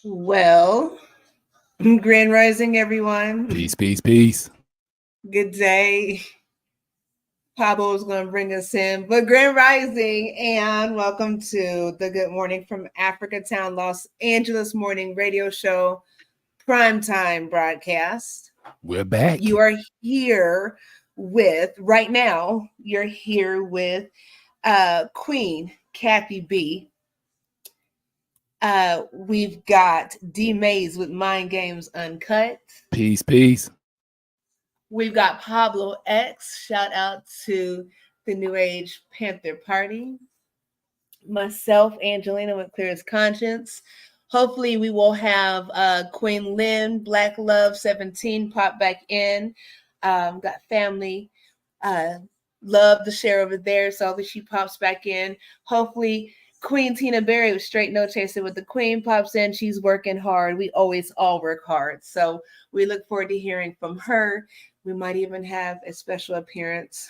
Well, Grand Rising, everyone. Peace, peace, peace. Good day. Pablo is going to bring us in, but Grand Rising, and welcome to the Good Morning from Africa Town, Los Angeles morning radio show, Primetime broadcast. We're back. You are here with, right now, you're here with Queen Kathy B. We've got D Mays with Mind Games Uncut. Peace, peace. We've got Pablo X. Shout out to the New Age Panther Party. Myself, Angelina with Clearest Conscience. Hopefully, we will have Queen Lynn, Black Love 17 pop back in. Got family love to share over there, so hopefully she pops back in. Hopefully, Queen Tina Berry with Straight No Chaser with the Queen pops in. She's working hard. We always all work hard. So we look forward to hearing from her. We might even have a special appearance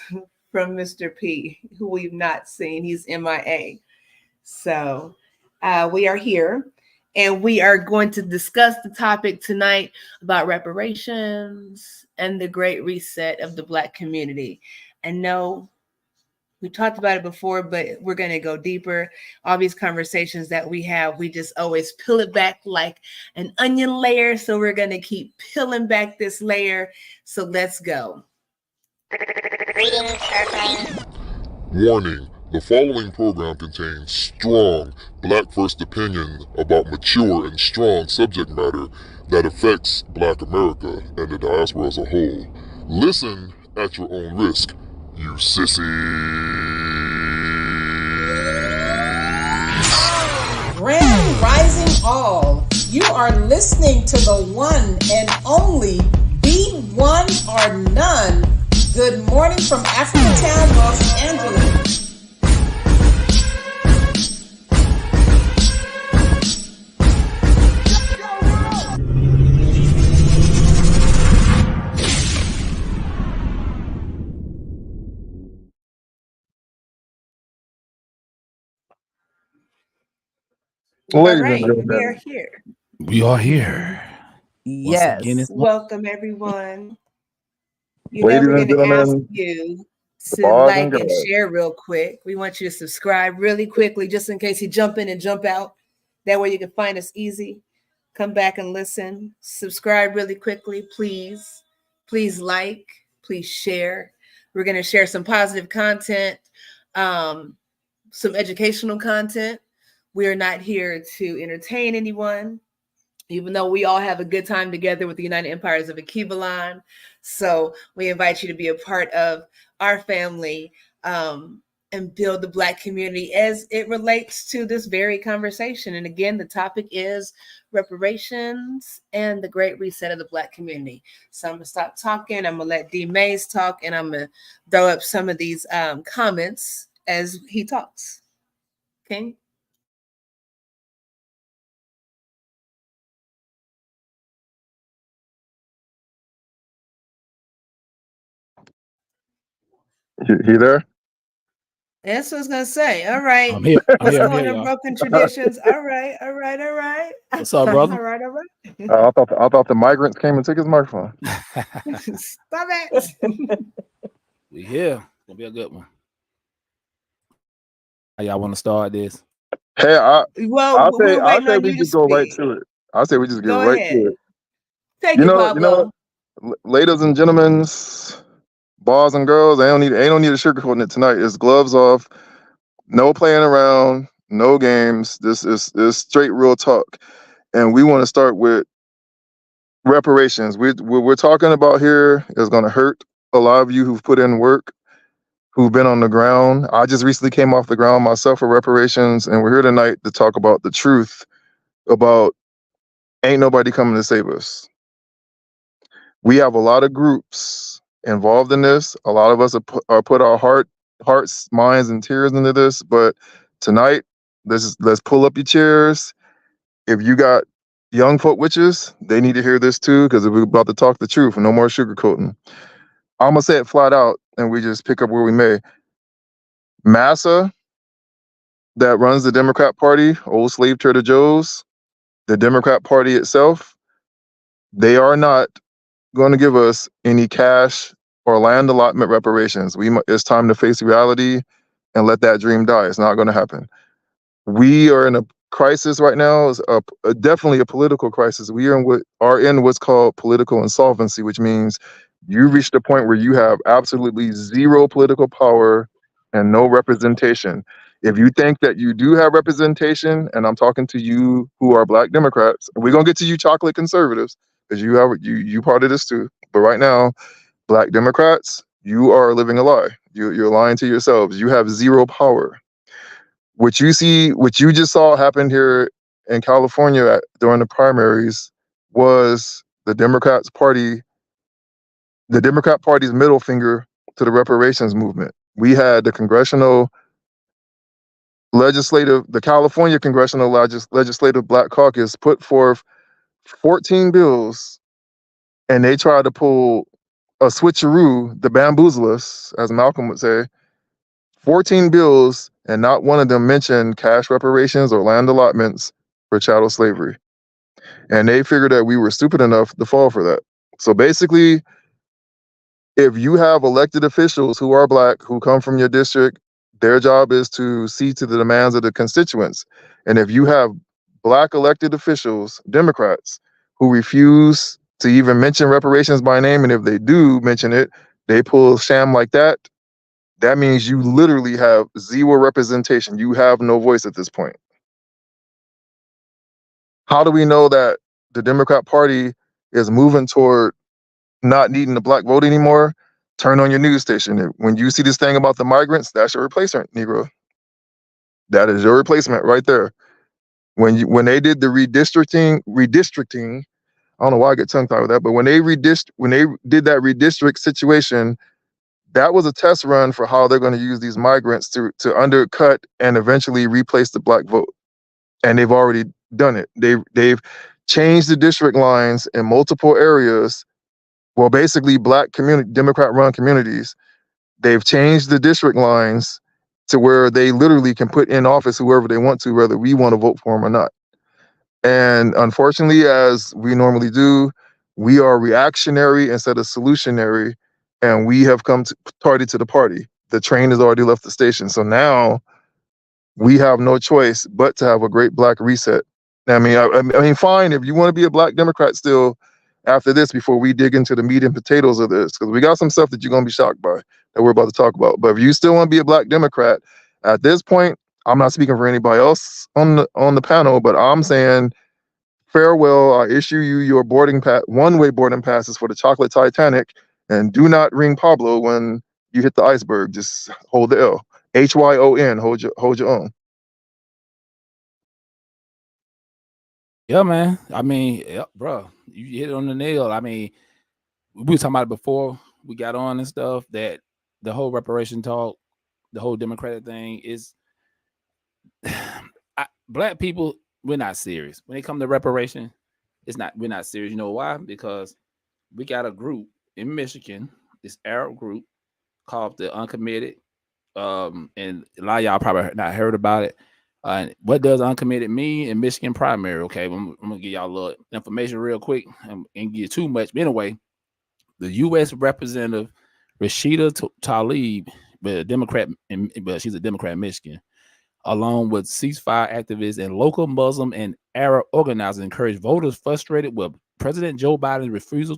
from Mr. P, who we've not seen. He's MIA. So we are here, and we are going to discuss the topic tonight about reparations and the great reset of the Black community. And no, we talked about it before, but we're going to go deeper. All these conversations that we have, we just always peel it back like an onion layer. So we're going to keep peeling back this layer. So let's go. Warning, the following program contains strong Black first opinion about mature and strong subject matter that affects Black America and the diaspora as a whole. Listen at your own risk, you sissies. Grand Rising all. You are listening to the one and only Be One or None. Good morning from Africa Town, Los Angeles. All right, we are here. We are here. Yes. Welcome, everyone. You know, we're going to ask you to like and share real quick. We want you to subscribe really quickly, just in case you jump in and jump out. That way you can find us easy. Come back and listen. Subscribe really quickly, please. Please like, please share. We're going to share some positive content, some educational content. We are not here to entertain anyone, even though we all have a good time together with the United Empires of Akibalan. So we invite you to be a part of our family and build the Black community as it relates to this very conversation. And again, the topic is reparations and the great reset of the Black community. So I'm going to stop talking. I'm going to let D Mays talk, and I'm going to throw up some of these comments as he talks. Okay? He there? That's what I was gonna say. All right. I'm here. What's going on, broken traditions? All right. What's up, brother? All right. I thought the migrants came and took his microphone. Stop it. We here. Gonna be a good one. How y'all want to start this? Hey, I say we just go right to it. I say we just get right to it. Take it, Pablo. Ladies and gentlemen, boys and girls, they don't need a sugarcoating it tonight. It's gloves off, no playing around, no games. This is straight real talk, and we want to start with reparations. What we're talking about here is going to hurt a lot of you who've put in work, who've been on the ground. I just recently came off the ground myself for reparations, and we're here tonight to talk about the truth about ain't nobody coming to save us. We have a lot of groups involved in this. A lot of us are put our hearts, minds, and tears into this. But tonight, let's pull up your chairs. If you got young folk witches, they need to hear this too, because we're about to talk the truth and no more sugarcoating. I'm gonna say it flat out, and we just pick up where we may. Massa, that runs the Democrat Party, old slave Trader Joe's, the Democrat Party itself, they are not going to give us any cash or land allotment reparations. It's time to face reality and let that dream die. It's not going to happen. We are in a crisis right now. It's definitely a political crisis. We are in what's called political insolvency, which means you reached a point where you have absolutely zero political power and no representation. If you think that you do have representation, and I'm talking to you who are Black Democrats, we're gonna get to you chocolate conservatives, because you part of this too. But right now, Black Democrats, you are living a lie. You're lying to yourselves. You have zero power. What you just saw happen here in California during the primaries was the Democrat Party's middle finger to the reparations movement. We had the California Congressional Legislative Black Caucus put forth 14 bills, and they tried to pull a switcheroo, the bamboozle us, as Malcolm would say. 14 bills, and not one of them mentioned cash reparations or land allotments for chattel slavery. And they figured that we were stupid enough to fall for that. So basically, if you have elected officials who are Black, who come from your district, their job is to see to the demands of the constituents. And if you have Black elected officials, Democrats, who refuse to even mention reparations by name, and if they do mention it, they pull sham like that, that means you literally have zero representation. You have no voice at this point. How do we know that the Democrat Party is moving toward not needing the Black vote anymore? Turn on your news station. When you see this thing about the migrants, that's your replacement, Negro. That is your replacement right there. When they did the redistricting, I don't know why I get tongue-tied with that, but when they did that redistrict situation, that was a test run for how they're going to use these migrants to undercut and eventually replace the Black vote. And they've already done it. They've changed the district lines in multiple areas. Well, basically Black Democrat-run communities. They've changed the district lines to where they literally can put in office whoever they want to, whether we want to vote for them or not. And unfortunately, as we normally do, we are reactionary instead of solutionary, and we have come tardy to the party. The train has already left the station. So now we have no choice but to have a great Black reset. I mean, fine, if you want to be a Black Democrat still after this, before we dig into the meat and potatoes of this, because we got some stuff that you're going to be shocked by that we're about to talk about. But if you still want to be a Black Democrat at this point, I'm not speaking for anybody else on the panel, but I'm saying farewell. I issue you your one-way boarding passes for the Chocolate Titanic, and do not ring Pablo when you hit the iceberg. Just hold the L. HYON. Hold your own. Yeah, man. I mean, yeah, bro, you hit it on the nail. I mean, we were talking about it before we got on and stuff, that the whole reparation talk, the whole Democratic thing is Black people, we're not serious. When it comes to reparation, we're not serious. You know why? Because we got a group in Michigan, this Arab group called the Uncommitted. And a lot of y'all probably not heard about it. What does uncommitted mean in Michigan primary? Okay, I'm gonna give y'all a little information real quick and get too much. But anyway, the U.S. Representative Rashida Tlaib, but she's a Democrat in Michigan, along with ceasefire activists and local Muslim and Arab organizers, encouraged voters frustrated with President Joe Biden's refusal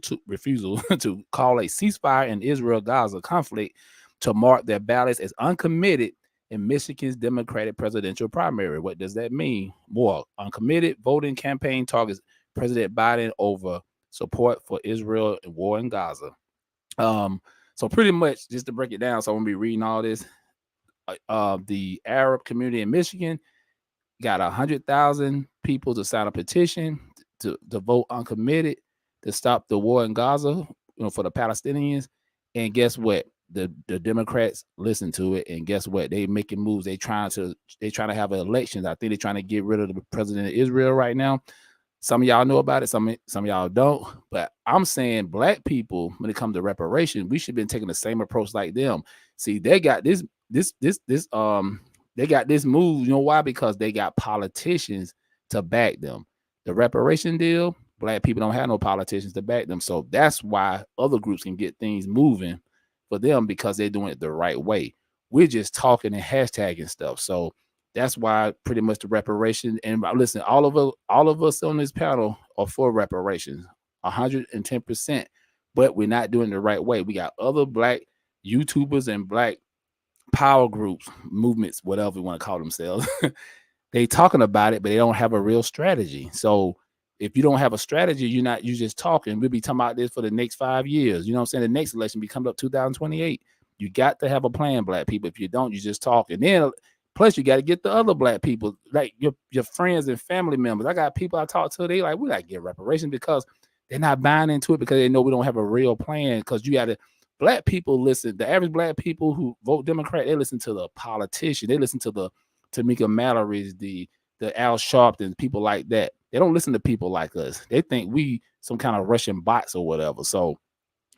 to call a ceasefire in Israel-Gaza conflict to mark their ballots as uncommitted in Michigan's Democratic presidential primary. What does that mean? More uncommitted voting campaign targets President Biden over support for Israel and war in Gaza. So pretty much, just to break it down, so I'm gonna be reading all this. The Arab community in Michigan got 100,000 people to sign a petition to vote uncommitted to stop the war in Gaza, for the Palestinians. And guess what? The Democrats listen to it, and guess what? They making moves. They trying to have elections. I think they're trying to get rid of the president of Israel right now. Some of y'all know about it. Some of y'all don't. But I'm saying Black people, when it comes to reparations, we should have been taking the same approach like them. See, they got this they got this move. You know why? Because they got politicians to back them. the reparation deal, black people don't have no politicians to back them. So that's why other groups can get things moving for them, because they're doing it the right way. We're just talking and hashtagging stuff. So that's why pretty much the reparation, and listen, all of us on this panel are for reparations, 110%, but we're not doing it the right way. We got other black YouTubers and black power groups, movements, whatever you want to call themselves. They talking about it, but they don't have a real strategy. So if you don't have a strategy, you just talking. We'll be talking about this for the next 5 years. You know what I'm saying? The next election be coming up 2028. You got to have a plan, black people. If you don't, you just talk. And then plus you got to get the other black people, like your friends and family members. I got people I talk to, they like, we got to get reparations, because they're not buying into it, because they know we don't have a real plan. Because you got to, black people listen, the average black people who vote Democrat, they listen to the politician. They listen to the Tamika Mallory's, the Al Sharpton, people like that. They don't listen to people like us. They think we some kind of Russian bots or whatever. So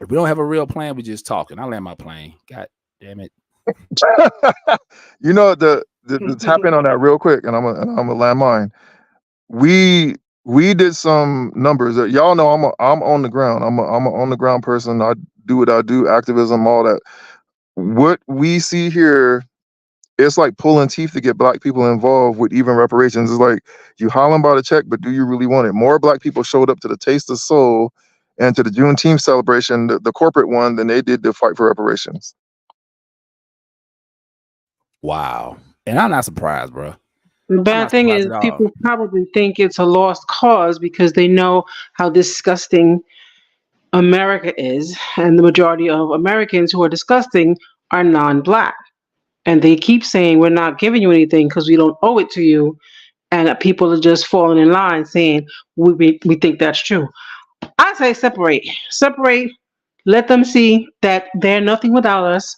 if we don't have a real plan, we just talking. I land my plane. God damn it. You know, the tap in on that real quick, and I'm gonna land mine. We did some numbers that y'all know. I'm on the ground. I'm an on the ground person. I do what I do, activism, all that. What we see here, it's like pulling teeth to get black people involved with even reparations. It's like you hollering about a check, but do you really want it? More black people showed up to the Taste of Soul and to the Juneteenth celebration, the corporate one, than they did to fight for reparations. Wow. And I'm not surprised, bro. The bad thing is people probably think it's a lost cause because they know how disgusting America is, and the majority of Americans who are disgusting are non-black. And they keep saying, we're not giving you anything because we don't owe it to you. And people are just falling in line saying, we think that's true. I say separate. Let them see that they're nothing without us.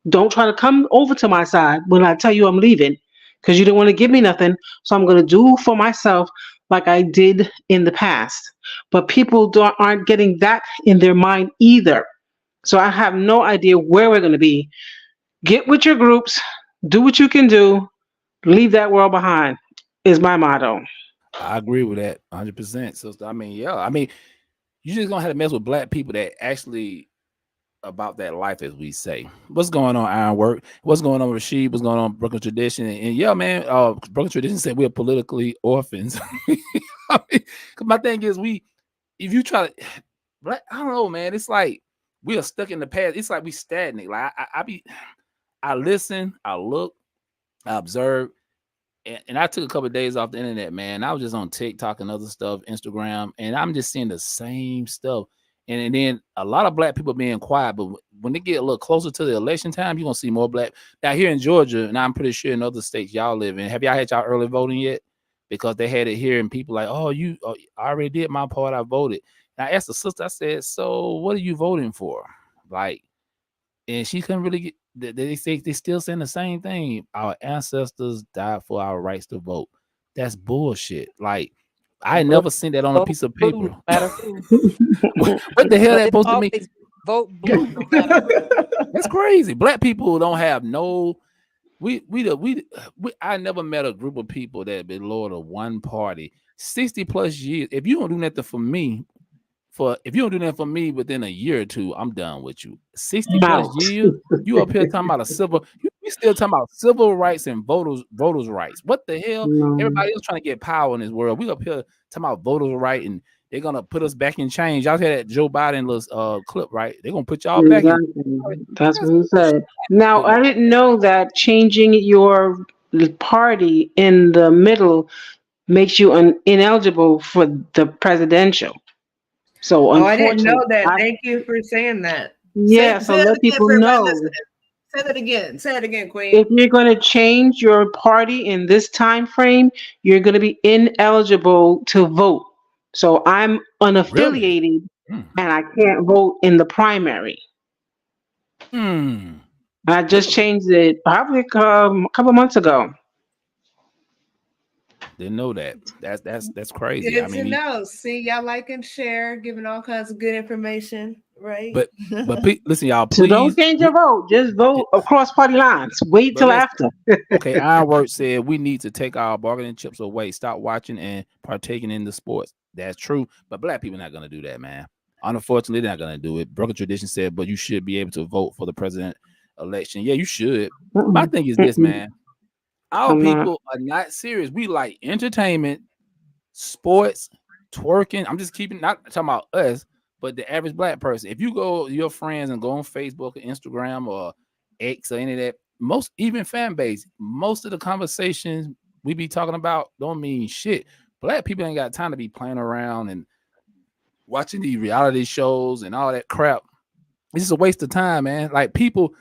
Don't try to come over to my side when I tell you I'm leaving, because you didn't want to give me nothing. So I'm going to do for myself like I did in the past. But people aren't getting that in their mind either. So I have no idea where we're going to be. Get with your groups, do what you can do, leave that world behind, is my motto. I agree with that 100%. So I mean, you just gonna have to mess with black people that actually about that life, as we say. What's going on, Ironwork? What's going on, Rashid? What's going on, Brooklyn Tradition? And yeah, man, Brooklyn Tradition said we're politically orphans. I mean, my thing is, if you try to, I don't know, man. It's like we are stuck in the past. It's like we stagnate. Like I listen, I look, I observe, and I took a couple of days off the internet, man. I was just on TikTok and other stuff, Instagram, and I'm just seeing the same stuff. And then a lot of black people being quiet, but when they get a little closer to the election time, you're gonna see more black. Now here in Georgia, and I'm pretty sure in other states y'all live in, have y'all had y'all early voting yet? Because they had it here, and people like, I already did my part, I voted. And I asked the sister, I said, so what are you voting for? Like, and she couldn't really get. They still saying the same thing. Our ancestors died for our rights to vote. That's bullshit. Like, I never seen that on a piece of paper. Blue, no matter who. What the hell that supposed to mean? Vote blue, no matter who. That's crazy. Black people don't have no. I never met a group of people that belong to one party 60 plus years. If you don't do nothing for me, within a year or two, I'm done with you. 60 plus years, you up here talking about we still talking about civil rights and voters' rights. What the hell? Everybody else trying to get power in this world. We up here talking about voters' rights, and they're gonna put us back in chains. Y'all hear that Joe Biden clip, right? They're gonna put y'all back in. That's what he said. Now, I didn't know that changing your party in the middle makes you ineligible for the presidential. So I didn't know that. Thank you for saying that. Yeah, so let people know. Say that again. Say it again, Queen. If you're going to change your party in this time frame, you're going to be ineligible to vote. So I'm unaffiliated, and I can't vote in the primary. I just changed it probably a couple months ago. Didn't know that. That's crazy. Good to know. See, y'all like and share, giving all kinds of good information. Right. But listen, y'all, So don't please. change your vote. Just vote across party lines. Wait But till listen, after. okay, Ironwork said we need to take our bargaining chips away. Stop watching and partaking in the sports. That's true, but black people not gonna do that, man. Unfortunately, they're not gonna do it. Broken tradition said, but you should be able to vote for the president election. Yeah, you should. My thing is this, man. Our I'm not. people are not serious. We like entertainment, sports, twerking. I'm just keeping not talking about us, but the average black person. If you go your friends and go on Facebook or Instagram or X or any of that, most even fan base, most of the conversations we be talking about don't mean shit. Black people ain't got time to be playing around and watching these reality shows and all that crap. It's just a waste of time, man. Like people,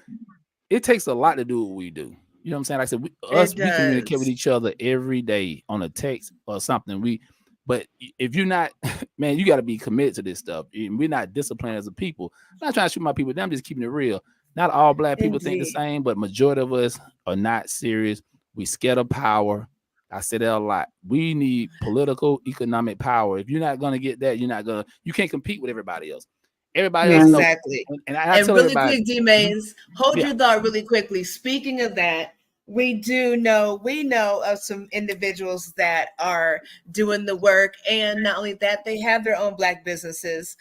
it takes a lot to do what we do. You know what I'm saying? Like I said, we communicate with each other every day on a text or something. But if you're not, man, you got to be committed to this stuff. We're not disciplined as a people. I'm not trying to shoot my people down. I'm just keeping it real. Not all black people think the same, but majority of us are not serious. We scared of power. I said that a lot. We need political, economic power. If you're not going to get that, you can't compete with everybody else. Everybody else knows. Exactly. And tell really quick, D-Mays, hold Yeah. your thought really quickly. Speaking of that, we know of some individuals that are doing the work, and not only that, they have their own black businesses.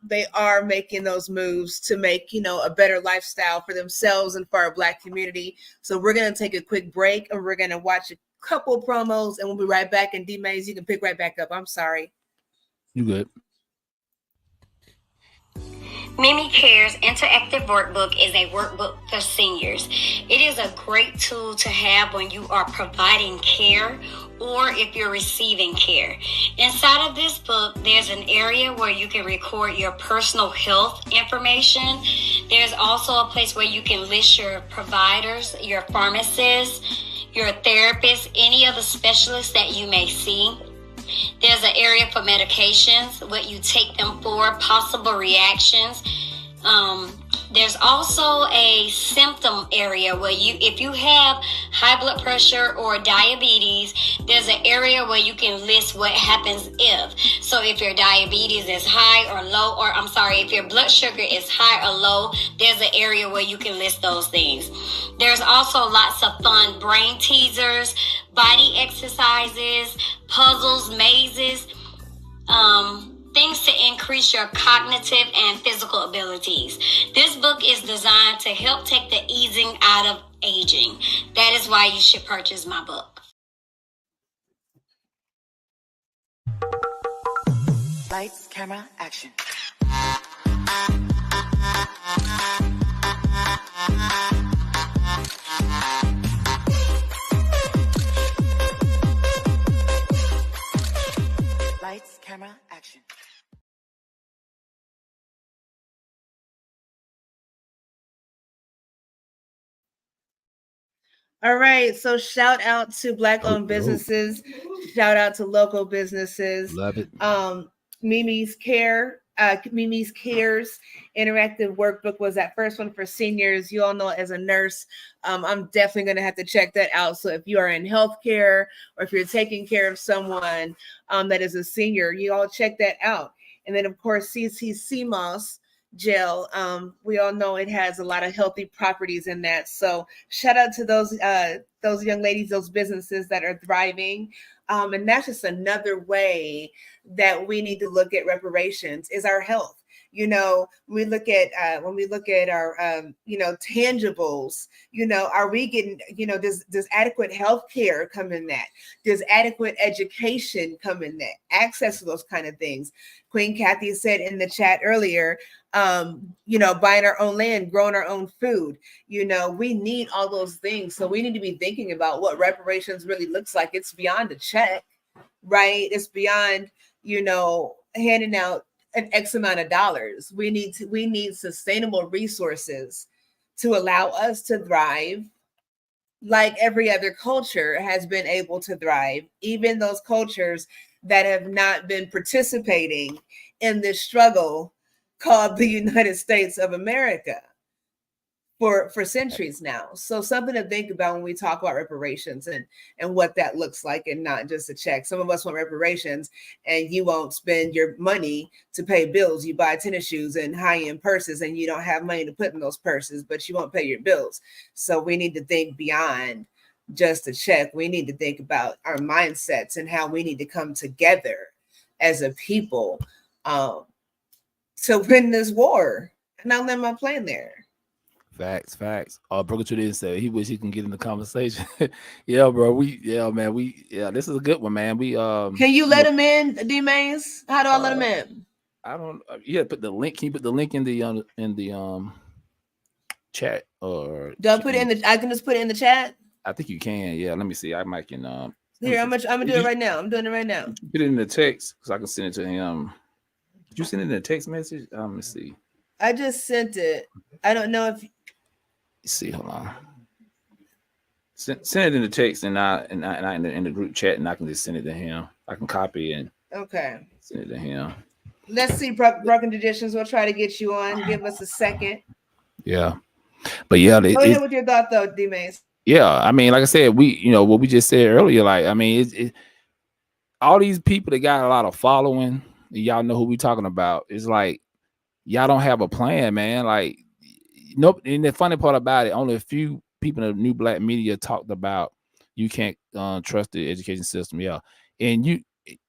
They are making those moves to make, a better lifestyle for themselves and for our black community. So we're going to take a quick break and we're going to watch a couple promos and we'll be right back. And D-Mays, you can pick right back up. I'm sorry. You good. Mimi Cares Interactive Workbook is a workbook for seniors. It is a great tool to have when you are providing care or if you're receiving care. Inside of this book, there's an area where you can record your personal health information. There's also a place where you can list your providers, your pharmacists, your therapists, any of the specialists that you may see. There's an area for medications, what you take them for, possible reactions. There's also a symptom area where if you have high blood pressure or diabetes, there's an area where you can list what happens if. So if your diabetes is high or low, if your blood sugar is high or low, there's an area where you can list those things. There's also lots of fun brain teasers, body exercises, puzzles, mazes, things to increase your cognitive and physical abilities. This book is designed to help take the easing out of aging. That is why you should purchase my book. Lights, camera, action. Lights, camera, action. All right. So shout out to Black-owned businesses. Shout out to local businesses. Love it. Mimi's Cares interactive workbook was that first one for seniors. You all know as a nurse, I'm definitely going to have to check that out. So if you are in healthcare or if you're taking care of someone that is a senior, you all check that out. And then of course, CMOS gel. We all know it has a lot of healthy properties in that. So shout out to those young ladies, those businesses that are thriving. And that's just another way that we need to look at reparations is our health. We look at when we look at our tangibles, are we getting, does adequate health care come in that? Does adequate education come in that? Access to those kind of things. Queen Kathy said in the chat earlier, buying our own land, growing our own food, we need all those things. So we need to be thinking about what reparations really looks like. It's beyond a check, right? It's beyond, handing out an X amount of dollars. We need sustainable resources to allow us to thrive like every other culture has been able to thrive, even those cultures that have not been participating in this struggle called the United States of America for centuries now. So something to think about when we talk about reparations and what that looks like, and not just a check. Some of us want reparations and you won't spend your money to pay bills. You buy tennis shoes and high-end purses and you don't have money to put in those purses, but you won't pay your bills. So we need to think beyond just a check. We need to think about our mindsets and how we need to come together as a people to win this war. And I'll let my plan there. Facts. Broken didn't say he wish he can get in the conversation. Yeah, bro. This is a good one, man. Can you let him in, D Maze? How do I let him in? I don't. Yeah, put the link. Can you put the link in the chat or? Do I put it in the? I can just put it in the chat. I think you can. Yeah. Let me see. I might can. Here, I'm gonna do it right now. I'm doing it right now. Put it in the text because I can send it to him. Did you send it in a text message? Let me see. I just sent it. I don't know if. Let's see, hold on. Send it in the text and I in the group chat, and I can just send it to him. I can copy and send it to him. Let's see, Broken Traditions. We'll try to get you on. Give us a second. Yeah, but yeah, go ahead with your thought though, D Maze. Yeah, I mean, like I said, what we just said earlier. Like, I mean, all these people that got a lot of following. Y'all know who we talking about. It's like y'all don't have a plan, man. Like. Nope. And the funny part about it, only a few people in the new black media talked about you can't trust the education system. Yeah. And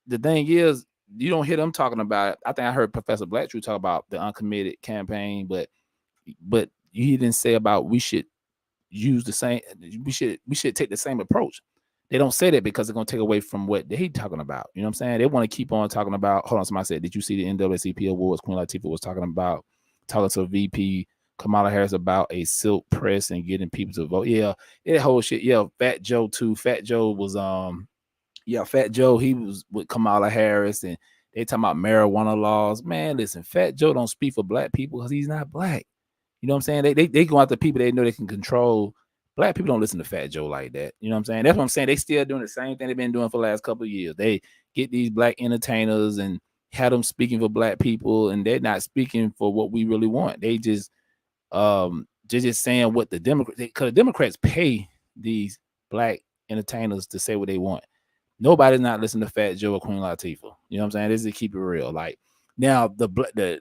the thing is, you don't hear them talking about it. I think I heard Professor Blacktrue talk about the uncommitted campaign, but you didn't say about we should use the same, we should take the same approach. They don't say that because they're gonna take away from what they talking about. You know what I'm saying? They want to keep on talking about. Hold on, somebody said, did you see the NAACP awards? Queen Latifah was talking to VP Kamala Harris about a silk press and getting people to vote. Yeah, that whole shit. Yeah, Fat Joe too. Fat Joe was Fat Joe, he was with Kamala Harris and they talking about marijuana laws. Man, listen, Fat Joe don't speak for black people because he's not black. You know what I'm saying? They go after people they know they can control. Black people don't listen to Fat Joe like that. You know what I'm saying? That's what I'm saying. They still doing the same thing they've been doing for the last couple of years. They get these black entertainers and have them speaking for black people, and they're not speaking for what we really want. They just saying what the Democrats, because the Democrats pay these black entertainers to say what they want. Nobody's not listening to Fat Joe or Queen Latifah. You know what I'm saying? This is to keep it real. Like now, the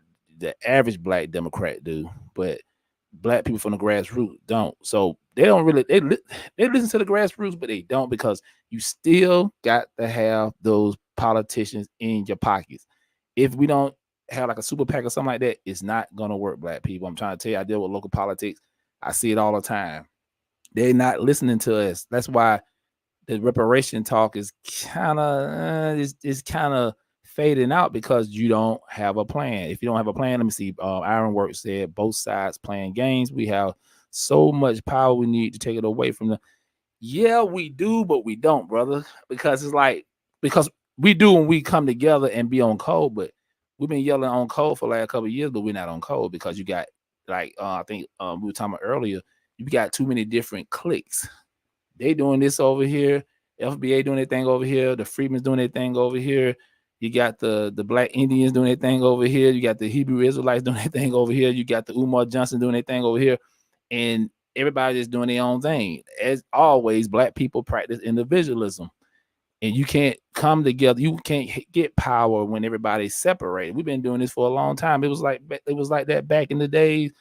average black Democrat do, but black people from the grassroots don't. So they don't really they listen to the grassroots, but they don't, because you still got to have those politicians in your pockets. If we don't have like a super PAC or something like that, it's not gonna work, black people. I'm trying to tell you, I deal with local politics. I see it all the time. They're not listening to us. That's why the reparation talk is kind of fading out, because you don't have a plan. If you don't have a plan, let me see. Ironwork said both sides playing games. We have so much power we need to take it away from them. Yeah, we do, but we don't, brother. Because it's like, because we do when we come together and be on code, but we've been yelling on code for the last couple of years, but we're not on code because you got like I think we were talking about earlier, you got too many different cliques. They doing this over here, FBA doing their thing over here, the Freedmen's doing their thing over here. You got the Black Indians doing their thing over here. You got the Hebrew Israelites doing their thing over here. You got the Umar Johnson doing their thing over here. And everybody just doing their own thing. As always, black people practice individualism. And you can't come together. You can't get power when everybody's separated. We've been doing this for a long time. It was like that back in the days,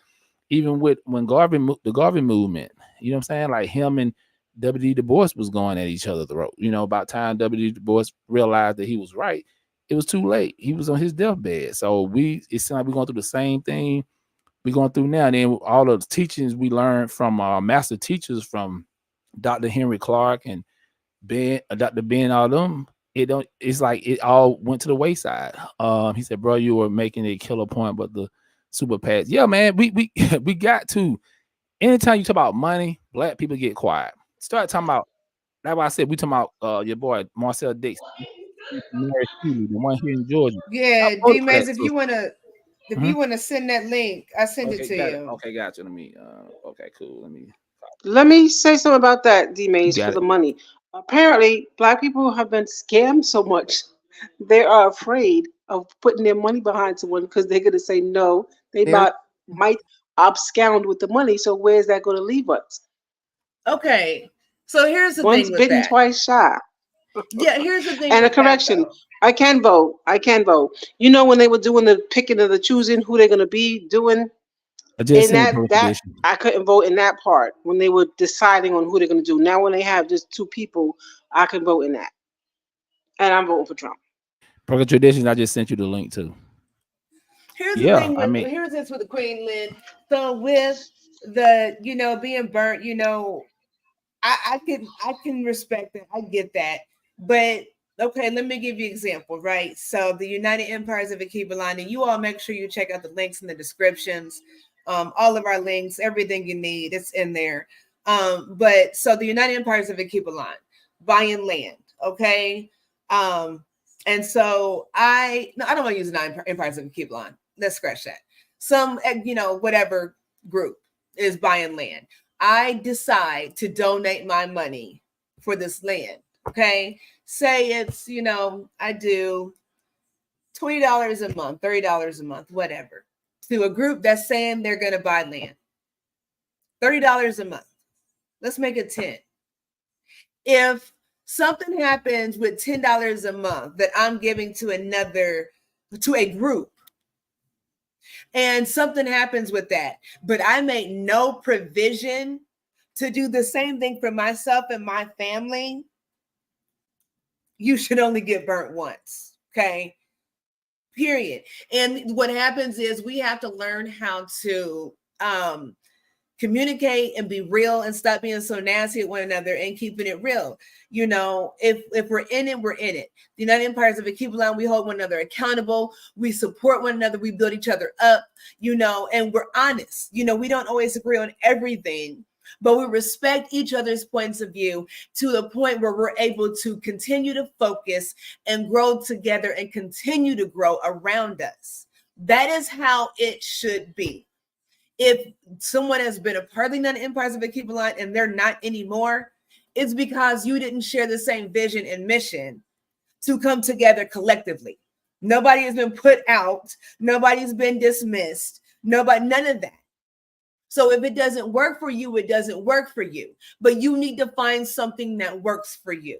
even when the Garvey movement. You know what I'm saying? Like him and W.D. Du Bois was going at each other's throat. You know, about time W.D. Du Bois realized that he was right, it was too late. He was on his deathbed. So it seems like we're going through the same thing we're going through now. And then all of the teachings we learned from our master teachers, from Dr. Henry Clark and Dr. Ben, all them, it's like it all went to the wayside. He said, bro, you were making a killer point, but the super PACs. Yeah, man, we we got to. Anytime you talk about money, black people get quiet. Start talking about, that's why I said we talking about your boy Marcel Dix, Mary Seeley, the one here in Georgia. Yeah, D Mays, if you wanna send that link, I send it to you. Okay, gotcha. Okay, cool. Let me say something about that, D Mays, for the money. Apparently, black people have been scammed so much, they are afraid of putting their money behind someone because they're going to say no. They might abscond with the money. So where's that going to leave us? Okay. So here's the Once thing with bitten, that. twice shy. Yeah, here's the thing And a with that, correction. though. I can vote. You know, when they were doing the picking of the choosing who they're going to be doing, I just in seen that I couldn't vote in that part when they were deciding on who they're going to do. Now when they have just two people, I can vote in that. And I'm voting for Trump. Broken Traditions, I just sent you the link too. Here's the thing with here's this with the Queen Lynn. So with the, you know, being burnt, you know, I can respect that. I get that. But okay, let me give you an example, right? So the United Empires of Akiba, and you all make sure you check out the links in the descriptions. All of our links, everything you need, it's in there. But so the United Empires of Akiba, buying land, okay? And so I don't want to use the Nine Empires of Akiba. Let's scratch that. Some, you know, whatever group is buying land. I decide to donate my money for this land. Okay. Say it's, you know, I do $20 a month, $30 a month, whatever, to a group that's saying they're going to buy land. $30 a month. Let's make it 10. If something happens with $10 a month that I'm giving to a group, and something happens with that, but I make no provision to do the same thing for myself and my family, you should only get burnt once. Okay. Period. And what happens is we have to learn how to communicate and be real and stop being so nasty at one another and keeping it real. You know, if we're in it, we're in it. The United Empires of Akiba, we hold one another accountable. We support one another. We build each other up, you know, and we're honest. You know, we don't always agree on everything, but we respect each other's points of view to the point where we're able to continue to focus and grow together and continue to grow around us. That is how it should be. If someone has been a part of the United Empires of Akiba and they're not anymore, it's because you didn't share the same vision and mission to come together collectively. Nobody has been put out. Nobody's been dismissed. None of that. So if it doesn't work for you, it doesn't work for you. But you need to find something that works for you.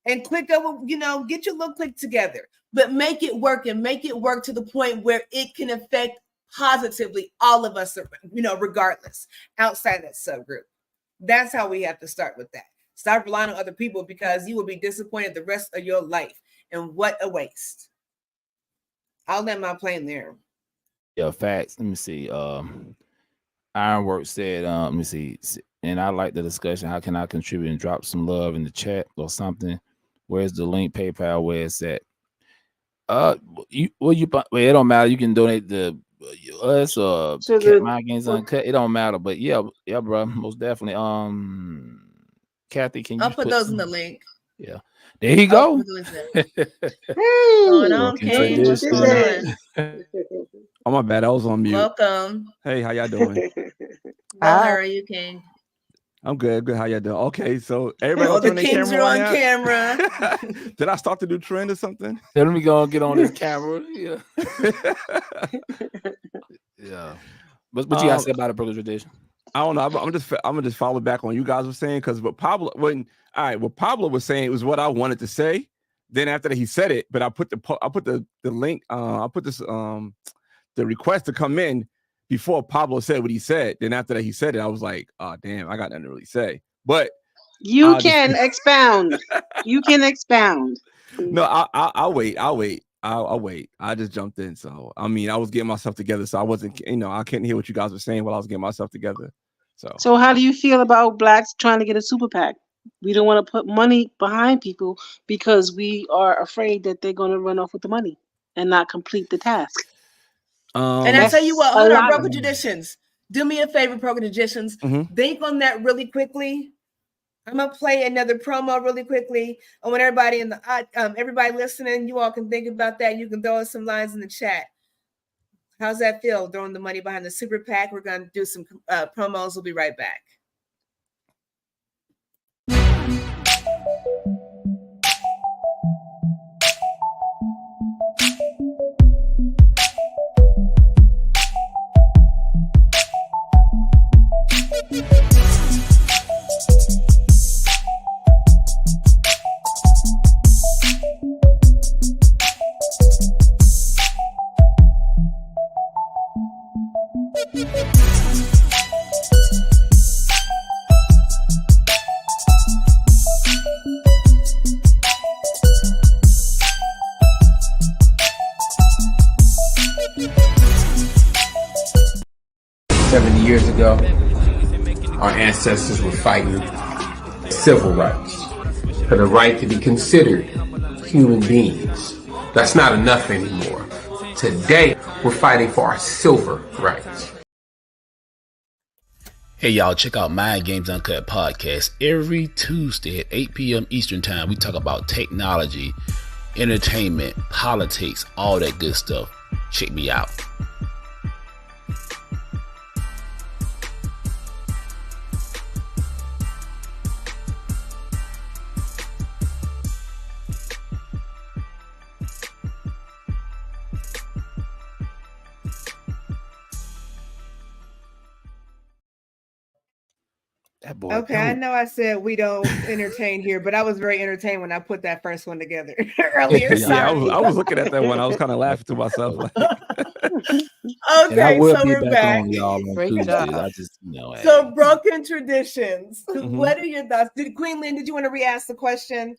And click over, you know, get your little click together, but make it work and make it work to the point where it can affect positively all of us, you know, regardless, outside that subgroup. That's how we have to start with that. Stop relying on other people because you will be disappointed the rest of your life. And what a waste. I'll let my plane there. Yeah, facts. Let me see. Ironwork said, let me see, and I like the discussion. How can I contribute and drop some love in the chat or something? Where's the link? PayPal, where it's at? It don't matter. You can donate to us or My Games Uncut. It don't matter. But yeah, bro, most definitely. Kathy, can you? I'll put those in the link. Yeah, there you go. Going on, King? What's going on? Oh, my bad. I was on mute. Welcome. Hey, how y'all doing? Well, how are you, King? I'm good. Good. How y'all doing? Okay, so everybody the Kings are on camera. Did I start to do trend or something? Let me go and get on this camera. Yeah. Yeah. What you guys say about a Brooklyn tradition? I don't know. I'm gonna just follow back on you guys were saying, because what Pablo was saying was what I wanted to say. Then after that he said it, but I put the link. I put this the request to come in before Pablo said what he said. Then after that he said it, I was like, oh damn, I got nothing to really say. But you can expound. You can expound. No, I'll wait. I'll wait. I just jumped in. So I mean, I was getting myself together. So I wasn't, I couldn't hear what you guys were saying while I was getting myself together. So how do you feel about blacks trying to get a super PAC? We don't want to put money behind people because we are afraid that they're going to run off with the money and not complete the task. And I tell you what, hold on, Broken Traditions. Do me a favor, Broken Traditions. Mm-hmm. Think on that really quickly. I'm gonna play another promo really quickly. I want everybody in the everybody listening, you all can think about that. You can throw us some lines in the chat. How's that feel? Throwing the money behind the super PAC. We're gonna do some promos. We'll be right back. our ancestors were fighting civil rights, for the right to be considered human beings. That's not enough anymore. Today, we're fighting for our civil rights. Hey y'all, check out Mind Games Uncut podcast every Tuesday at 8 p.m. Eastern Time. We talk about technology, entertainment, politics, all that good stuff. Check me out. Okay, I know I said we don't entertain here, but I was very entertained when I put that first one together earlier. Yeah, I was looking at that one. I was kind of laughing to myself. Like. Okay, and I will so be we're back back. on y'all on Great Tuesdays. job. I just, So broken traditions. Mhm. What are your thoughts? Queen Lynn, did you want to re-ask the question?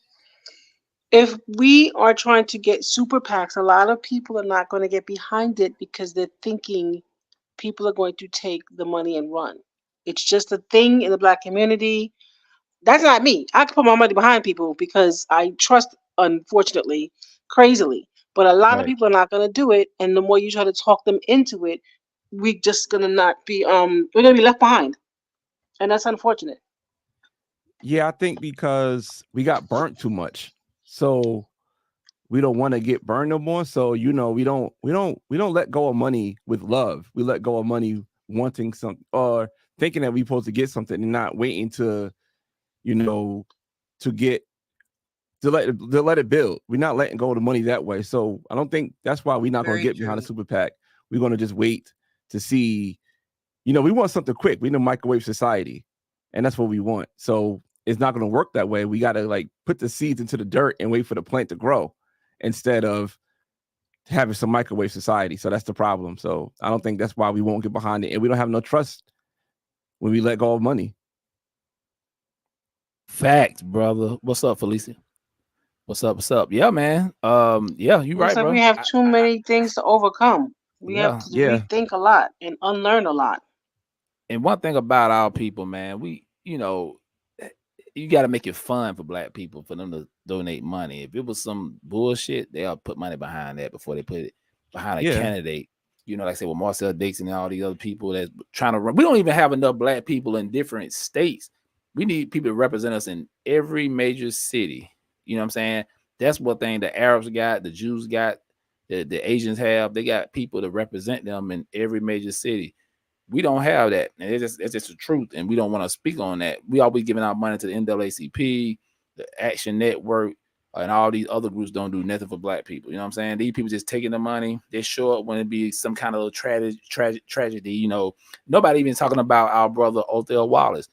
If we are trying to get super PACs, a lot of people are not going to get behind it because they're thinking people are going to take the money and run. It's just a thing in the Black community. That's not me. I can put my money behind people because I trust, unfortunately, crazily. But a lot of people are not going to do it, and the more you try to talk them into it, we're just going to not be we're going to be left behind, and that's unfortunate. Yeah, I think because we got burnt too much, so we don't want to get burned no more. So we don't let go of money with love. We let go of money wanting something or thinking that we're supposed to get something and not waiting to let it build. We're not letting go of the money that way. So I don't think that's why we're not going to get behind a super PAC. We're going to just wait to see. We want something quick. We know microwave society, and that's what we want. So it's not going to work that way. We got to put the seeds into the dirt and wait for the plant to grow instead of having some microwave society. So that's the problem. So I don't think that's why we won't get behind it. And we don't have no trust when we let go of money. Facts, brother. What's up, Felicia? What's up? Yeah, man. Yeah, you're right, bro. We have too many things to overcome. We have to Yeah. rethink a lot and unlearn a lot. And one thing about our people, man, you got to make it fun for Black people for them to donate money. If it was some bullshit, they'll put money behind that before they put it behind a candidate. Like I said, with Marcel Dixon and all these other people that's trying to run. We don't even have enough Black people in different states. We need people to represent us in every major city. You know what I'm saying? That's one thing the Arabs got, the Jews got, the Asians have. They got people to represent them in every major city. We don't have that. And it's just the truth. And we don't want to speak on that. We always giving our money to the NAACP, the Action Network, and all these other groups don't do nothing for Black people. You know what I'm saying? These people just taking the money. They show up when it be some kind of tragedy. Nobody even talking about our brother Othel Wallace.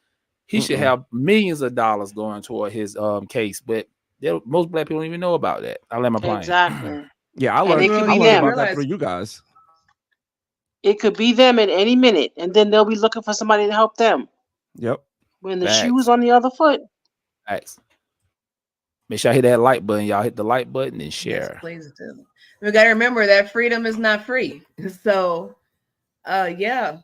He should have millions of dollars going toward his case, but most Black people don't even know about that. I let my plane. Exactly. Yeah, I learned about that through you guys. It could be them at any minute, and then they'll be looking for somebody to help them. Yep. When the shoe's on the other foot. Facts. Make sure I hit that like button. Y'all hit the like button and share. Yes, please do. We got to remember that freedom is not free. So, yeah,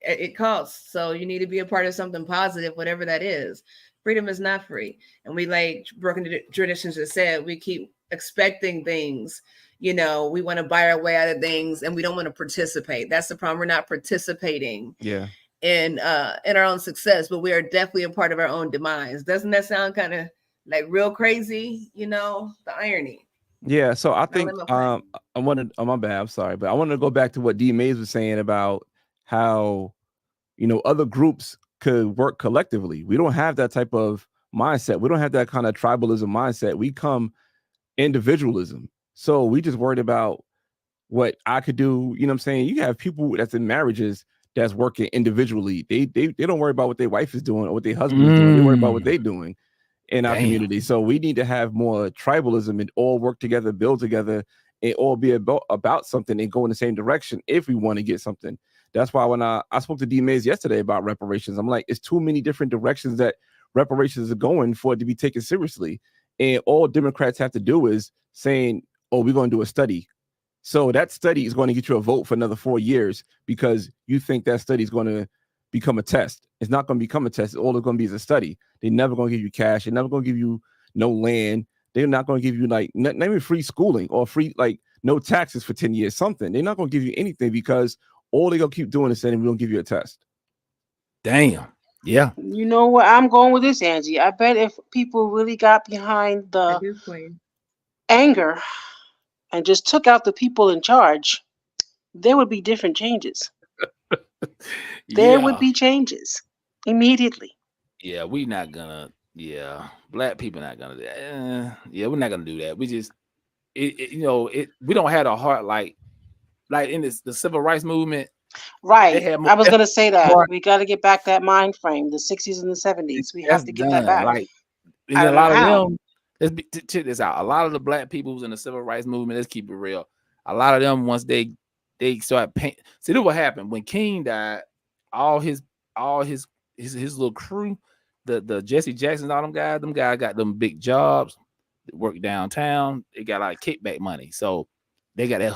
it costs. So you need to be a part of something positive, whatever that is. Freedom is not free. And we, like broken traditions just said, we keep expecting things. We want to buy our way out of things, and we don't want to participate. That's the problem. We're not participating. Yeah. In our own success, but we are definitely a part of our own demise. Doesn't that sound kind of like real crazy? The irony. Yeah. So I think my bad. I'm sorry, but I wanted to go back to what D. Mays was saying about how other groups could work collectively. We don't have that type of mindset. We don't have that kind of tribalism mindset. We come individualism. So we just worried about what I could do. You know what I'm saying? You have people that's in marriages that's working individually. They don't worry about what their wife is doing or what their husband is doing. They worry about what they're doing in our community. So we need to have more tribalism and all work together, build together, and all be about something and go in the same direction if we want to get something. That's why when I spoke to D. Mays yesterday about reparations, I'm like, it's too many different directions that reparations are going for it to be taken seriously. And all Democrats have to do is saying, oh, we're going to do a study. So that study is going to get you a vote for another 4 years because you think that study is going to become a test. It's not going to become a test. All it's going to be is a study. They're never going to give you cash. They're never going to give you no land. They're not going to give you like not even free schooling or free like no taxes for 10 years, something. They're not going to give you anything because all they're going to keep doing is saying we're going to give you a test. Damn. Yeah. You know where I'm going with this, Angie? I bet if people really got behind the anger and just took out the people in charge, there would be different changes. There would be changes immediately. Yeah, we not gonna. Yeah, black people not gonna. Yeah, we're not gonna do that. We just, we don't have a heart like in the civil rights movement. Right. I was gonna say that we got to get back that mind frame, the 60s and the 70s. We have to get that back. Like, I don't know how. Check this out. A lot of the black people who's in the civil rights movement, let's keep it real. A lot of them, once they start paint. See, this what happened when King died. All his little crew, the Jesse Jacksons, all them guys got them big jobs, work downtown. They got like kickback money, so they got that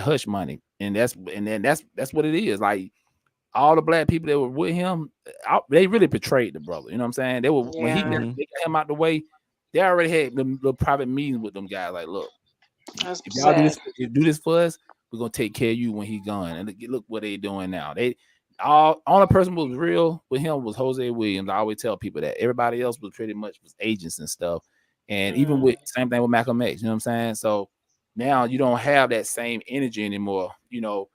hush money, and that's what it is. Like all the black people that were with him, they really betrayed the brother. You know what I'm saying? They were when they got him out the way. They already had the private meetings with them guys. Like, look, if y'all do this for us, we're gonna take care of you when he's gone. And look what they doing now. Only person who was real with him was Jose Williams. I always tell people that. Everybody else was pretty much agents and stuff. And even with same thing with Malcolm X, you know what I'm saying? So now you don't have that same energy anymore. You know,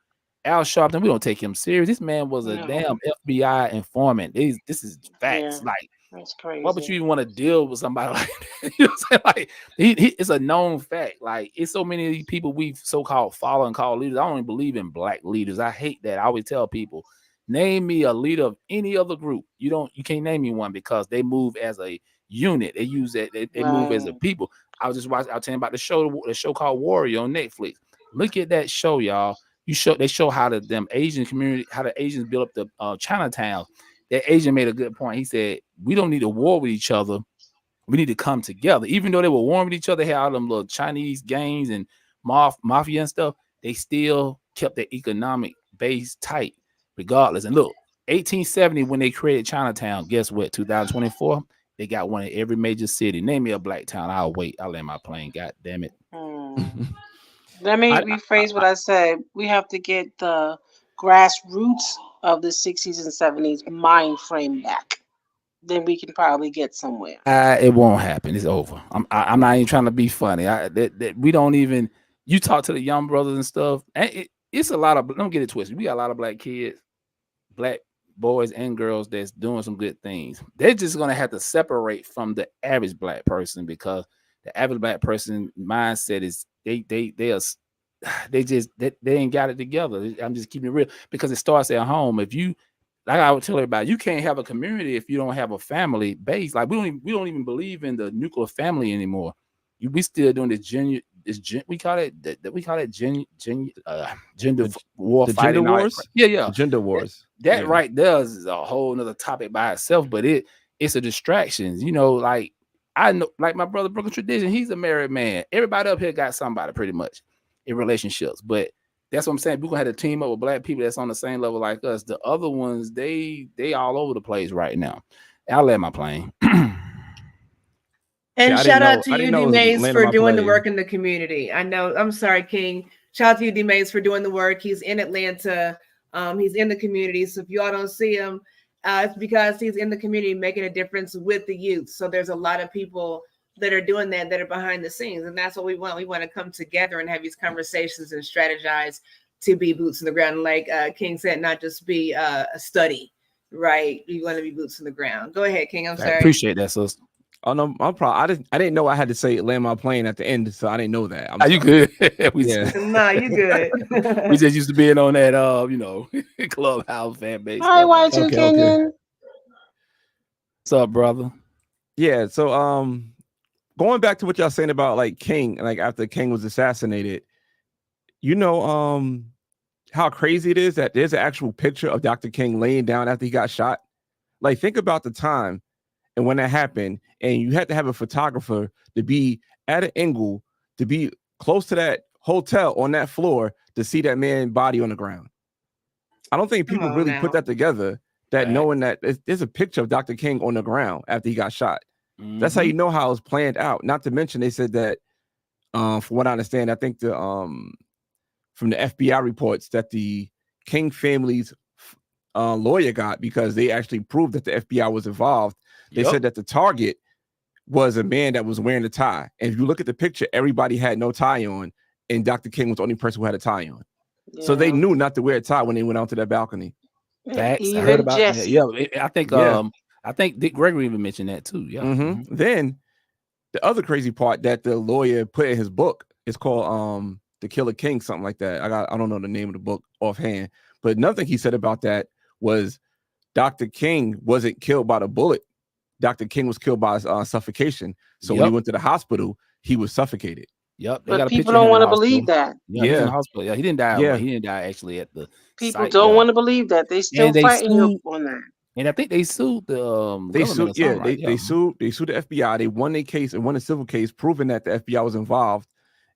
Al Sharpton, we don't take him serious. This man was a damn FBI informant. This is facts. Like, that's crazy. Why would you even want to deal with somebody like that? You know what I'm saying? Like, it's a known fact. Like, it's so many of these people we've so-called follow and call leaders. I don't even believe in black leaders. I hate that. I always tell people, name me a leader of any other group. You can't name me one because they move as a unit. They use that. They move as a people. I was telling you about the show called Warrior on Netflix. Look at that show, y'all. They show how the Asian community, how the Asians built up the Chinatown. That Asian made a good point. He said, we don't need to war with each other. We need to come together. Even though they were warring with each other, they had all them little Chinese gangs and mafia and stuff. They still kept their economic base tight, regardless. And look, 1870, when they created Chinatown, guess what? 2024, they got one in every major city. Name me a black town. I'll wait. I'll land my plane. God damn it. Let me rephrase what I said. We have to get the grassroots of the 60s and 70s mind frame back. Then we can probably get somewhere. It won't happen. It's over. I'm not even trying to be funny. We don't even. You talk to the young brothers and stuff. And it's a lot of. Don't get it twisted. We got a lot of black kids, black boys and girls that's doing some good things. They're just gonna have to separate from the average black person because the average black person mindset is they ain't got it together. I'm just keeping it real because it starts at home. If you, like I would tell everybody, you can't have a community if you don't have a family base. Like we don't even believe in the nuclear family anymore. We still doing gender war fighting. Gender wars? Yeah. Gender wars. That right there is a whole nother topic by itself, but it's a distraction. You know, like I know, like my brother Brooklyn Tradition, he's a married man. Everybody up here got somebody pretty much in relationships, but that's what I'm saying. We're gonna have to team up with black people that's on the same level like us. The other ones, they all over the place right now. I'll land my plane. And shout out to you, D-Maze, for doing the work in the community. I know, I'm sorry, King. Shout out to you, D-Maze, for doing the work. He's in Atlanta. He's in the community. So if y'all don't see him, it's because he's in the community making a difference with the youth. So there's a lot of people that are doing that are behind the scenes. And that's what we want. We want to come together and have these conversations and strategize to be boots in the ground. Like King said, not just be a study, right? You want to be boots in the ground. Go ahead, King. I'm sorry. I appreciate that, sis. Oh no, I'm probably I didn't know I had to say land my plane at the end, so I didn't know that. You good? Nah, you good. We just used to being on that Clubhouse fan base. Hi, Y2 Kenyon. What's up, brother? Yeah, so going back to what y'all saying about like King, like after King was assassinated, you know how crazy it is that there's an actual picture of Dr. King laying down after he got shot. Like, think about the time and when that happened, and you had to have a photographer to be at an angle to be close to that hotel on that floor to see that man's body on the ground. I don't think people really put that together, that knowing that there's a picture of Dr. King on the ground after he got shot. That's how you know how it was planned out. Not to mention, they said that, from what I understand, I think from the FBI reports that the King family's lawyer got, because they actually proved that the FBI was involved. They said that the target was a man that was wearing a tie. And if you look at the picture, everybody had no tie on, and Dr. King was the only person who had a tie on. Yeah. So they knew not to wear a tie when they went out to that balcony. Facts. I heard about that. Yeah, I think Dick Gregory even mentioned that too. Yeah. Then the other crazy part that the lawyer put in his book is called The Killer King, something like that. I don't know the name of the book offhand, but another thing he said about that was Dr. King wasn't killed by the bullet. Dr. King was killed by suffocation. So when he went to the hospital, he was suffocated. Yep. But people don't want to believe that. Yeah. He's in the hospital. Yeah, he didn't die. Yeah. He didn't die actually at the people site, don't want to believe that. They still fighting you on that. And I think they sued the they sued the FBI. They won their case and won a civil case proving that the FBI was involved.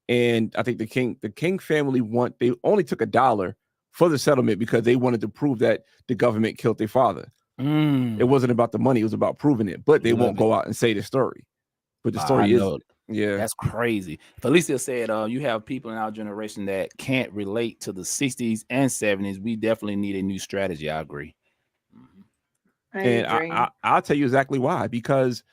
And I think the King family they only took $1 for the settlement because they wanted to prove that the government killed their father. It wasn't about the money, it was about proving it, but they won't go out and say the story. But the story is that's crazy. Felicia said you have people in our generation that can't relate to the 60s and 70s. We definitely need a new strategy. I agree. I'll tell you exactly why. Because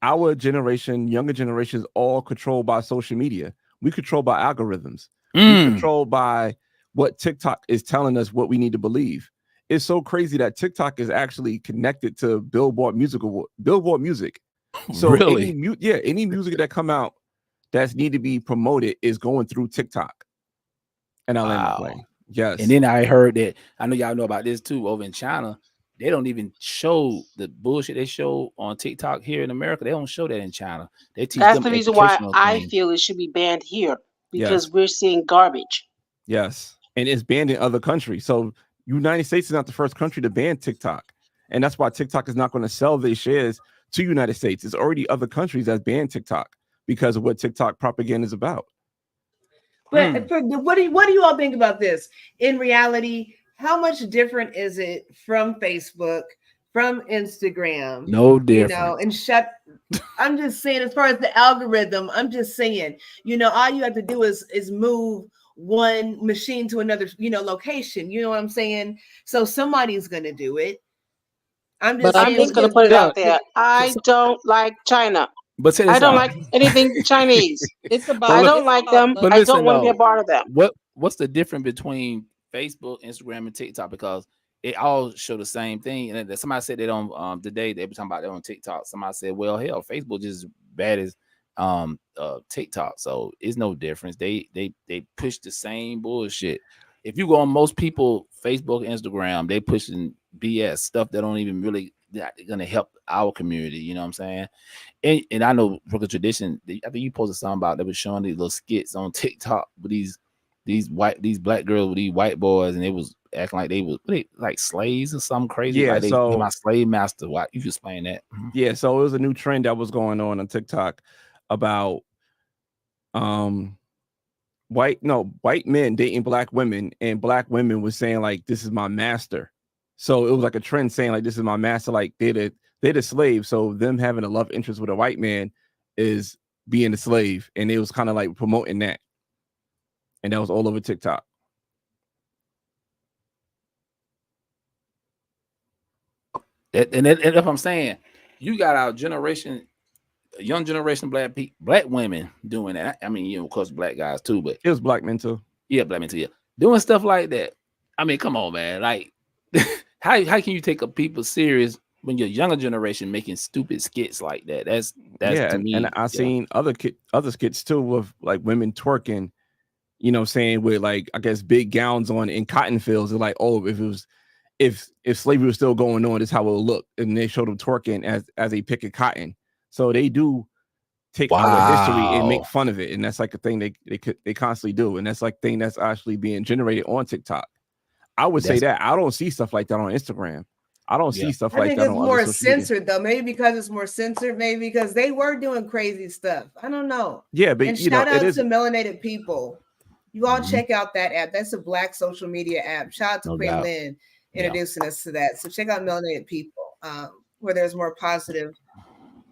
our generation, younger generations, all controlled by social media. We control by algorithms. We control by what TikTok is telling us what we need to believe. It's so crazy that TikTok is actually connected to Billboard music. So really? Any music that come out that's need to be promoted is going through TikTok. And I'll end my plane. Yes. And then I heard that, I know y'all know about this too, over in China, they don't even show the bullshit they show on TikTok here in America. They don't show that in China. They teach That's them the reason why I feel it should be banned here, because we're seeing garbage. Yes. And it's banned in other countries. So United States is not the first country to ban TikTok. And that's why TikTok is not going to sell their shares to United States. It's already other countries that ban TikTok because of what TikTok propaganda is about. But what do you all think about this? In reality, how much different is it from Facebook, from Instagram? No different. I'm just saying, as far as the algorithm, I'm just saying, all you have to do is move one machine to another, location. You know what I'm saying? So somebody's gonna do it. I'm just gonna put it out there. I don't like China. But I don't like anything Chinese. I don't like them. But I don't want to be a part of them. What's the difference between Facebook, Instagram, and TikTok? Because it all show the same thing. And somebody said they don't today they were talking about it on TikTok. Somebody said, well, hell, Facebook just as bad as TikTok. So it's no difference. They push the same bullshit. If you go on most people Facebook, Instagram, they pushing BS stuff that don't even really gonna help our community. You know what I'm saying? And I know for the tradition, I think you posted something about that was showing these little skits on TikTok with these black girls with these white boys, and they was acting like they was like slaves or something crazy. Yeah, like they so my slave master. Why you explain that? Yeah, so it was a new trend that was going on TikTok about white men dating black women, and black women was saying like, this is my master. So it was like a trend saying like, this is my master, like they're the slave. So them having a love interest with a white man is being a slave, and it was kind of like promoting that, and that was all over TikTok. And if I'm saying, you got our generation, young generation, black women doing that. I mean, of course, black guys too, but it was black men too. Yeah, black men too. Yeah, doing stuff like that. I mean, come on, man. Like, how can you take a people serious when your younger generation making stupid skits like that? That's to me. And I seen other skits too with like women twerking, saying with like, I guess, big gowns on in cotton fields. They're like, oh, if slavery was still going on, this is how it would look. And they showed them twerking as a pick of cotton. So they do take our history and make fun of it. And that's like a thing they constantly do. And that's like thing that's actually being generated on TikTok. I would say that I don't see stuff like that on Instagram. I don't see stuff like that. I think it's more censored though. Maybe because it's more censored. Maybe because they were doing crazy stuff. I don't know. Yeah, but and shout out to Melanated People. You all check out that app. That's a black social media app. Shout out to Queen Lynn introducing us to that. So check out Melanated People, where there's more positive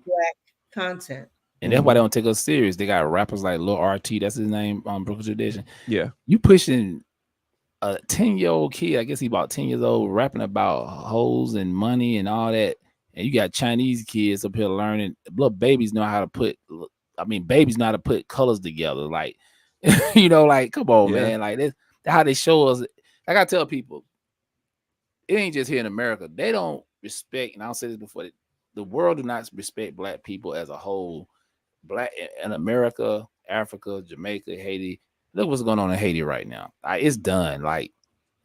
Black content. And that's why they don't take us serious. They got rappers like Lil RT, that's his name, Brooklyn Tradition. Yeah. You pushing a 10-year-old kid, I guess he about 10 years old, rapping about hoes and money and all that. And you got Chinese kids up here learning. Little babies know how to babies know how to put colors together. Like, like, come on, man. Like, that's how they show us. Like I tell people, it ain't just here in America. They don't respect, and I'll say this before, the world do not respect Black people as a whole. Black in America, Africa, Jamaica, Haiti. Look what's going on in Haiti right now. It's done. Like,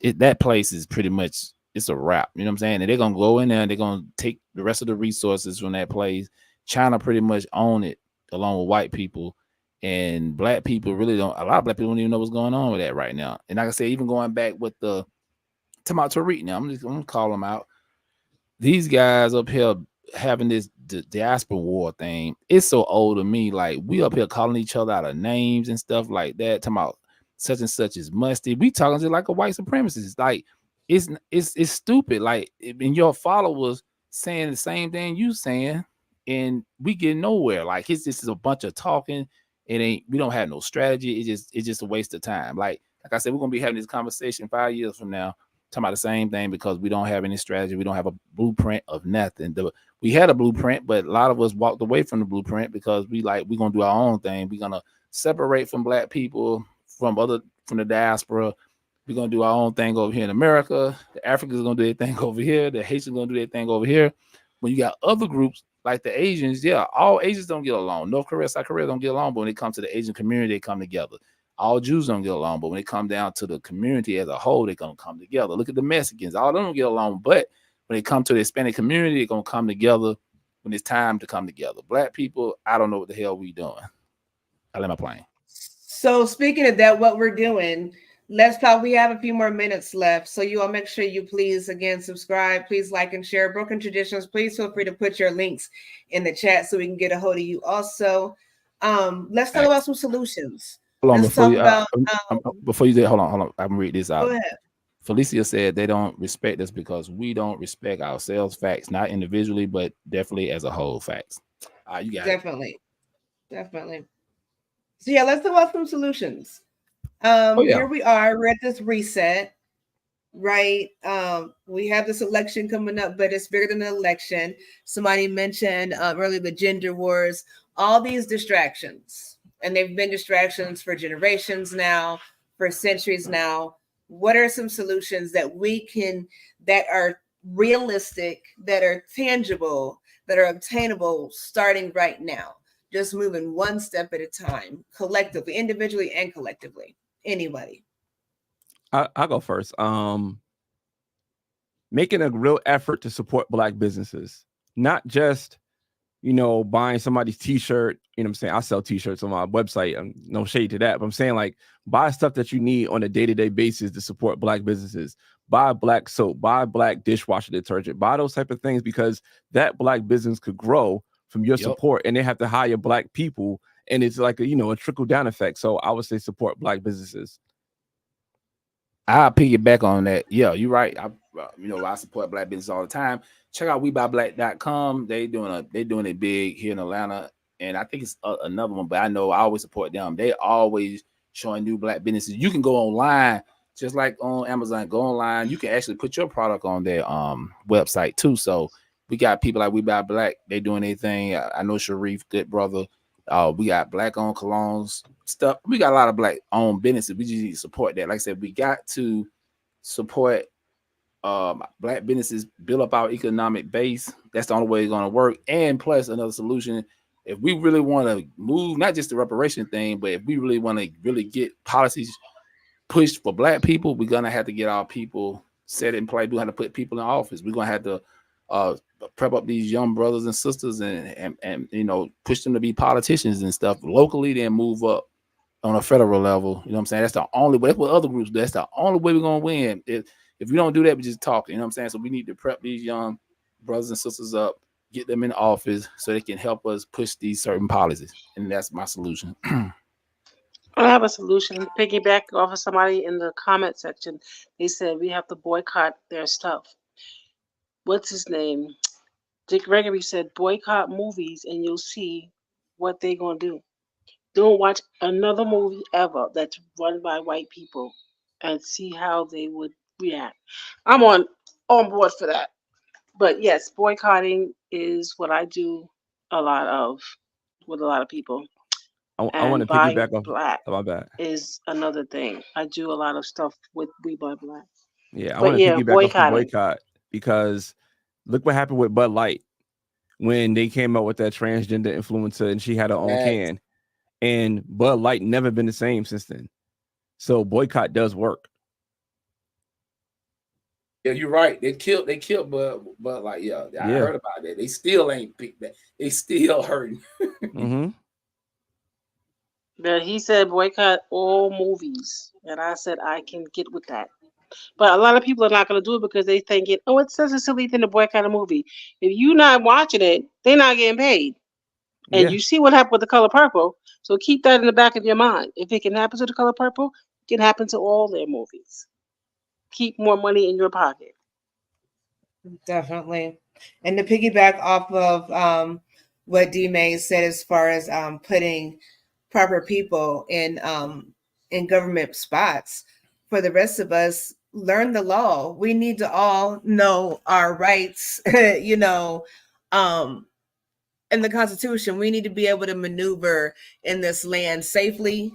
that place is pretty much, it's a wrap. You know what I'm saying? And they're gonna go in there and they're gonna take the rest of the resources from that place. China pretty much own it along with white people, and Black people really don't. A lot of Black people don't even know what's going on with that right now. And like I said, even going back with the Tariq now, I'm gonna call them out. These guys up here having this diaspora war thing, it's so old to me. Like, we up here calling each other out of names and stuff like that, talking about such and such is musty. We talking just like a white supremacist. Like, it's stupid. Like, and your followers saying the same thing you saying, and we get nowhere. Like, this is a bunch of talking. We don't have no strategy. It's just a waste of time. Like I said, we're gonna be having this conversation 5 years from now, talking about the same thing, because we don't have any strategy. We don't have a blueprint of nothing. We had a blueprint, but a lot of us walked away from the blueprint because we're gonna do our own thing. We're gonna separate from Black people, from the diaspora. We're gonna do our own thing over here in America. The Africans gonna do their thing over here. The Haitians gonna do their thing over here. When you got other groups like the Asians, all Asians don't get along. North Korea, South Korea don't get along, but when it comes to the Asian community, they come together. All Jews don't get along, but when it comes down to the community as a whole, they're gonna come together. Look at the Mexicans; all of them don't get along, but when it comes to the Hispanic community, they're gonna come together when it's time to come together. Black people, I don't know what the hell we doing. I let my plane. So speaking of that, what we're doing, let's talk. We have a few more minutes left, so you all make sure you please again subscribe, please like and share. Broken Traditions, please feel free to put your links in the chat so we can get a hold of you. Also, let's talk about some solutions. Hold on, let's talk about before you do, hold on. I'm gonna read this out. Go ahead. Felicia said they don't respect us because we don't respect ourselves. Facts, not individually, but definitely as a whole. Facts. You got definitely. So yeah, let's talk about some solutions. Here we are. We're at this reset, right? We have this election coming up, but it's bigger than the election. Somebody mentioned earlier the gender wars, all these distractions, and they've been distractions for generations now, for centuries now. What are some solutions that that are realistic, that are tangible, that are obtainable starting right now? Just moving one step at a time, collectively, individually and collectively. Anybody? I'll go first. Making a real effort to support Black businesses, not just, buying somebody's t-shirt. You know what I'm saying? I sell t-shirts on my website. No shade to that, but I'm saying, like, buy stuff that you need on a day-to-day basis to support Black businesses. Buy Black soap, buy Black dishwasher detergent, buy those type of things, because that Black business could grow from your support, and they have to hire Black people, and it's like a trickle down effect. So I would say support Black businesses. I'll piggyback on that. Yeah, you're right. I support Black business all the time. Check out WeBuyBlack.com. They doing it big here in Atlanta, and I think it's another one, but I know I always support them. They always showing new Black businesses. You can go online, just like on Amazon. Go online. You can actually put your product on their website too. So we got people like We Buy Black. They doing their thing. I know Sharif, good brother. We got Black-owned colognes stuff. We got a lot of Black-owned businesses. We just need to support that. Like I said, we got to support Black businesses, build up our economic base. That's the only way it's going to work. And plus, another solution, if we really want to move, not just the reparation thing, but if we really want to really get policies pushed for Black people, we're going to have to get our people set in place. We're going to put people in office. We're going to have to prep up these young brothers and sisters and push them to be politicians and stuff locally, then move up on a federal level. You know what I'm saying? That's the only way. That's what other groups do. That's the only way we're gonna win. If we don't do that, we just talk. You know what I'm saying? So we need to prep these young brothers and sisters up, get them in office so they can help us push these certain policies. And that's my solution. I have a solution. Piggyback off of somebody in the comment section. They said we have to boycott their stuff. What's his name? Dick Gregory said boycott movies and you'll see what they're gonna do. Don't watch another movie ever that's run by white people and see how they would react. I'm on board for that. But yes, boycotting is what I do a lot of with a lot of people. I want to Buying piggyback off. black Oh, my bad. is another thing. I do a lot of stuff with We Buy Black. Yeah, I But want to yeah, piggyback off the boycotting. boycott because look what happened with Bud Light when they came out with that transgender influencer and she had her own can, and Bud Light never been the same since then. So boycott does work. Yeah, you're right. They killed Bud Light. Yeah, I heard about that. They still ain't picked that. They still hurting. Mm-hmm. But he said boycott all movies, and I said I can get with that. But a lot of people are not going to do it because they thinking, oh, it's such a silly thing to boycott a movie. If you're not watching it, they're not getting paid. And you see what happened with The Color Purple. So keep that in the back of your mind. If it can happen to The Color Purple, it can happen to all their movies. Keep more money in your pocket. Definitely. And to piggyback off of what D-May said as far as putting proper people in government spots, for the rest of us, learn the law. We need to all know our rights, in the Constitution. We need to be able to maneuver in this land safely,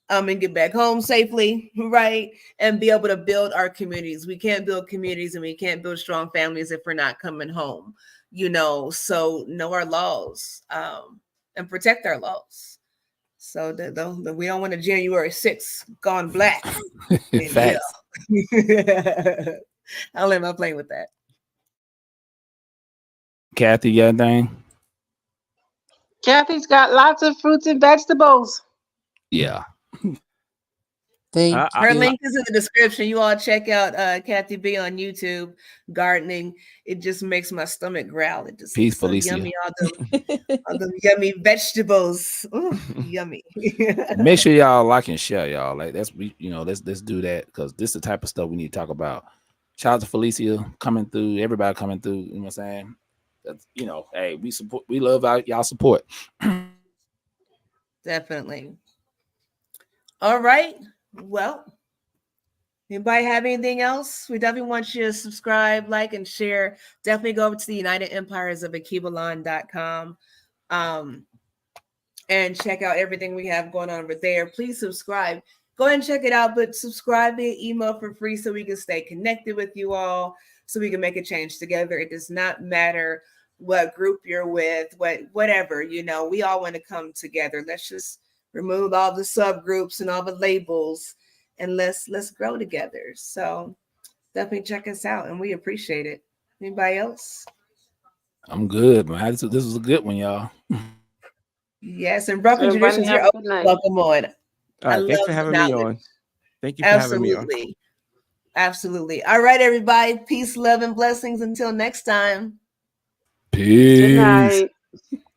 and get back home safely, right? And be able to build our communities. We can't build communities and we can't build strong families if we're not coming home, so know our laws, and protect our laws. So we don't want a January 6th gone black. Facts. I'll let my play with that. Kathy, you got anything? Kathy's got lots of fruits and vegetables. Yeah. Her link is in the description. You all check out Kathy B on YouTube gardening. It just makes my stomach growl. It just Peace, so Felicia. yummy. All them yummy vegetables. Ooh, yummy. Make sure y'all like and share, y'all. Like let's do that because this is the type of stuff we need to talk about. Shout out to Felicia coming through, everybody coming through. You know what I'm saying? That's, hey, we love y'all support. Definitely. All right. Well, anybody have anything else? We definitely want you to subscribe, like, and share. Definitely go over to the United Empires of Akibalon.com and check out everything we have going on over there. Please subscribe. Go ahead and check it out, but subscribe via email for free so we can stay connected with you all, so we can make a change together. It does not matter what group you're with, whatever, we all want to come together. Let's just remove all the subgroups and all the labels, and let's grow together. So definitely check us out, and we appreciate it. Anybody else? I'm good, man. This was a good one, y'all. Yes, and Broken Traditions, you're welcome on. All right, thanks for having me on. Thank you for having me on. Absolutely. All right, everybody. Peace, love, and blessings. Until next time. Peace. Good night.